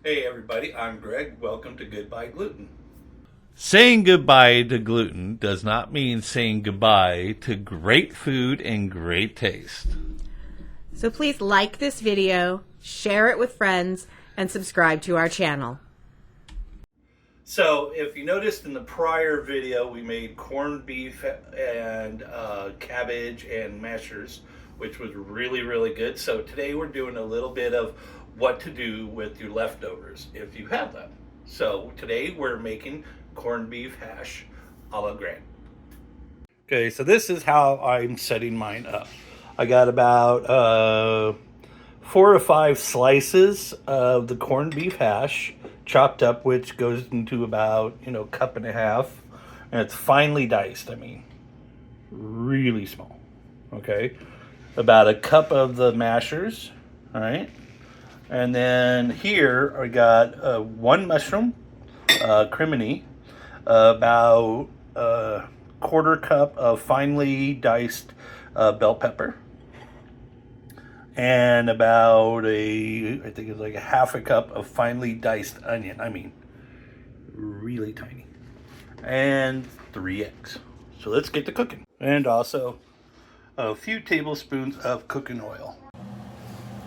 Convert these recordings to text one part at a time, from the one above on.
Hey everybody, I'm Greg. Welcome to Goodbye Gluten. Saying goodbye to gluten does not mean saying goodbye to great food and great taste. So please like this video, share it with friends, and subscribe to our channel. So if you noticed in the prior video, we made corned beef and cabbage and mashers, which was really good. So today we're doing a little bit of what to do with your leftovers if you have them. So today we're making corned beef hash a la Grant. Okay, so this is how I'm setting mine up. I got about 4 or 5 slices of the corned beef hash chopped up, which goes into about, cup and a half. And it's finely diced, really small. Okay. About a cup of the mashers. All right. And then here I got 1 mushroom, crimini, about a quarter cup of finely diced bell pepper, and about I think it's like a half a cup of finely diced onion. Really tiny. And 3 eggs. So let's get to cooking. And also a few tablespoons of cooking oil.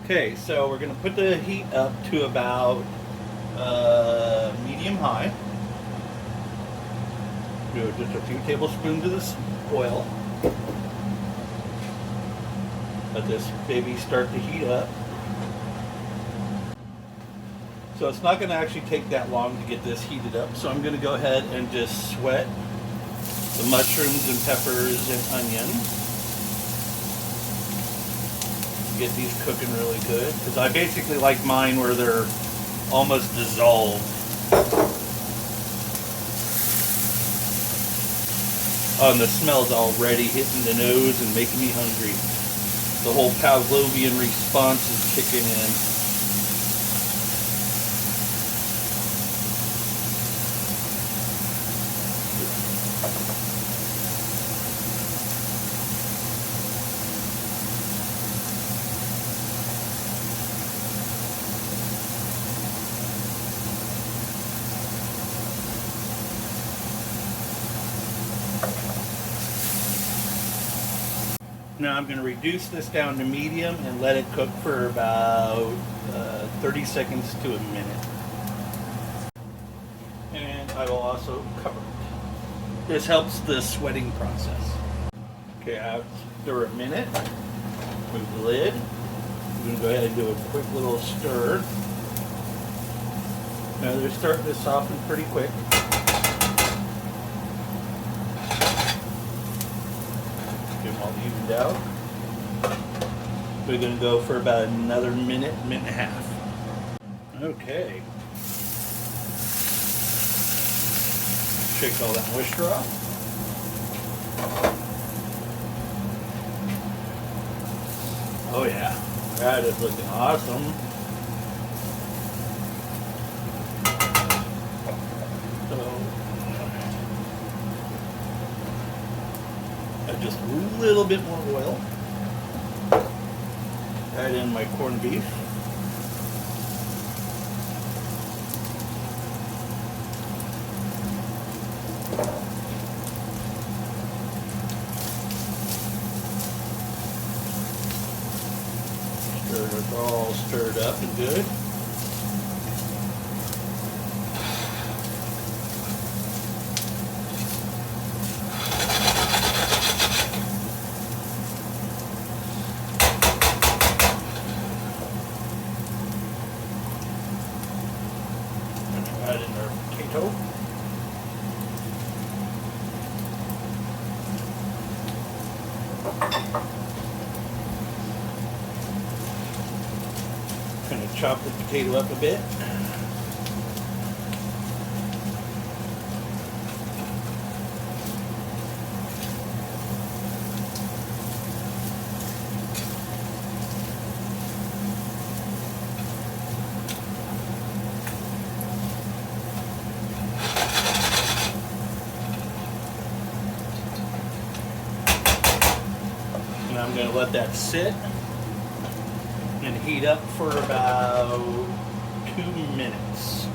Okay, so we're going to put the heat up to about medium high. Do just a few tablespoons of this oil. Let this baby start to heat up. So it's not going to actually take that long to get this heated up. So I'm going to go ahead and just sweat the mushrooms and peppers and onion. Get these cooking really good. Because I basically like mine where they're almost dissolved. Oh, and the smell's already hitting the nose and making me hungry. The whole Pavlovian response is kicking in. Now I'm going to reduce this down to medium and let it cook for about 30 seconds to a minute. And I will also cover it. This helps the sweating process. Okay, after a minute, move the lid. I'm going to go ahead and do a quick little stir. Now they're starting to soften pretty quick. Get them all evened out. We're going to go for about another minute and a half. Okay. Shake all that moisture off. Oh yeah, that is looking awesome. Just a little bit more oil. Add in my corned beef. Stir it all stirred up and good. Add in our potato. Kind of chop the potato up a bit. I'm going to let that sit and heat up for about 2 minutes.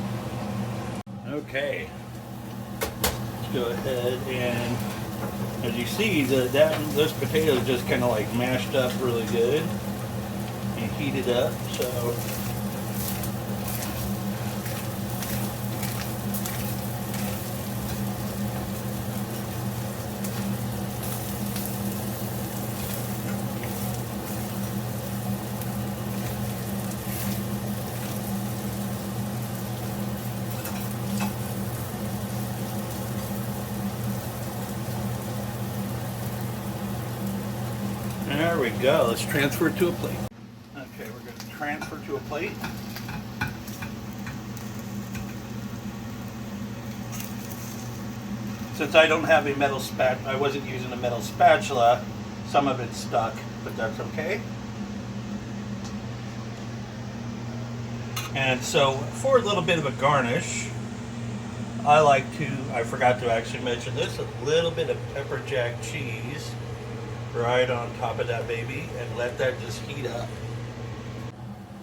Okay, let's go ahead and, as you see, those potatoes just kind of like mashed up really good and heated up. So there we go. Let's transfer it to a plate. Okay, we're going to transfer to a plate. Since I don't have a metal I wasn't using a metal spatula, some of it's stuck, but that's okay. And so for a little bit of a garnish, I forgot to actually mention this, a little bit of pepper jack cheese right on top of that baby, and let that just heat up.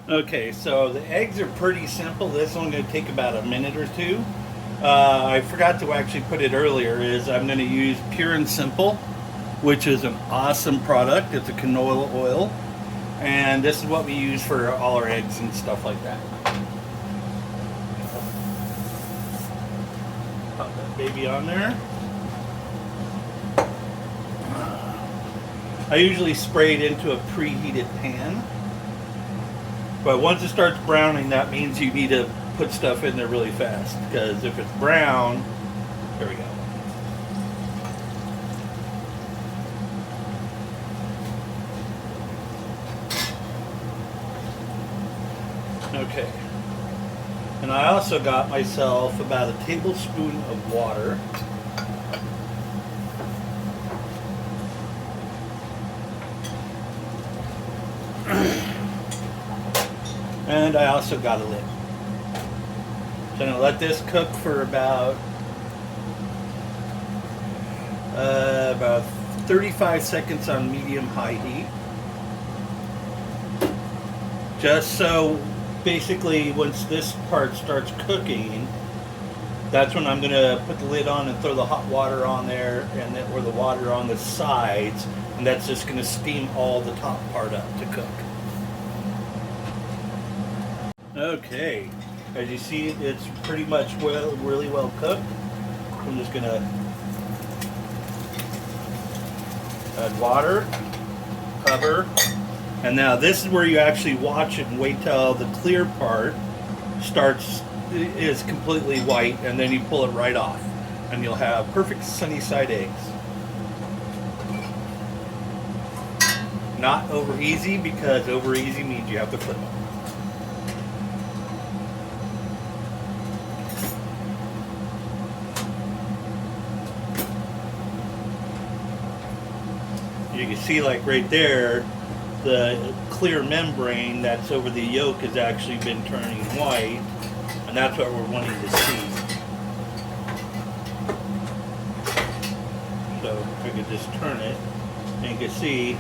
Okay, so the eggs are pretty simple. This one's going to take about a minute or two. I forgot to actually put it earlier, is I'm going to use Pure and Simple, which is an awesome product. It's a canola oil, and this is what we use for all our eggs and stuff like that. Pop that baby on there. I usually spray it into a preheated pan, but once it starts browning, that means you need to put stuff in there really fast, because if it's brown, there we go. Okay, and I also got myself about a tablespoon of water. And I also got a lid. So I'm going to let this cook for about 35 seconds on medium-high heat. Just so basically once this part starts cooking, that's when I'm going to put the lid on and throw the hot water on there, and then, or the water on the sides, and that's just going to steam all the top part up to cook. Okay, as you see, it's pretty much really well cooked. I'm just going to add water, cover, and now this is where you actually watch it and wait till the clear part is completely white, and then you pull it right off, and you'll have perfect sunny side eggs. Not over easy, because over easy means you have to flip them. You can see, like right there, the clear membrane that's over the yolk has actually been turning white, and that's what we're wanting to see. So I could just turn it, and you can see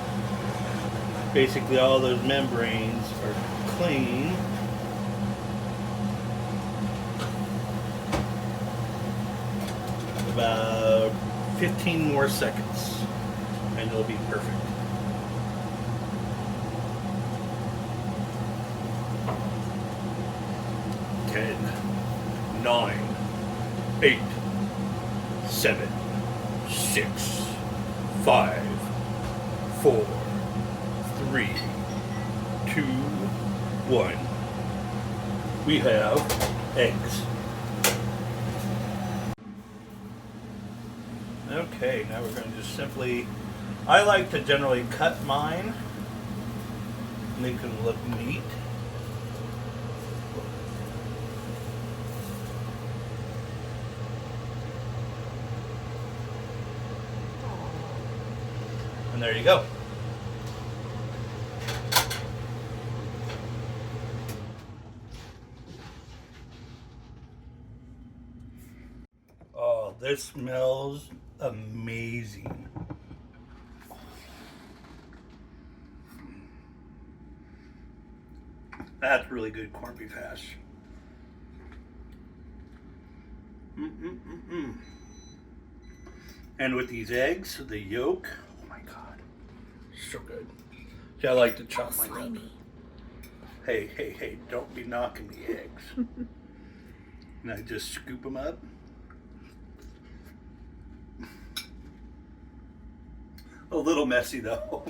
basically all those membranes are clean. About 15 more seconds, and it'll be perfect. 10, 9, 8, 7, 6, 5, 4, 3, 2, 1. We have eggs. Okay, now we're going to just simply, I like to generally cut mine, make them look neat. And there you go. Oh, this smells amazing. That's really good corned beef hash. And with these eggs, the yolk, oh my God, so good. See, I like to chop my up. Hey, don't be knocking the eggs. And I just scoop them up. A little messy though.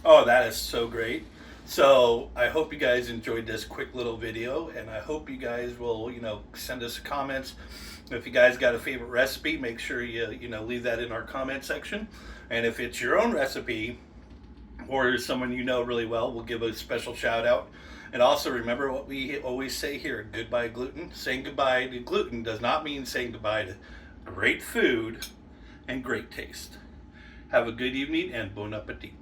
Oh, that is so great. So I hope you guys enjoyed this quick little video, and I hope you guys will, send us comments. If you guys got a favorite recipe, make sure you, leave that in our comment section. And if it's your own recipe or someone you know really well, we'll give a special shout out. And also remember what we always say here, goodbye gluten. Saying goodbye to gluten does not mean saying goodbye to great food and great taste. Have a good evening and bon appetit.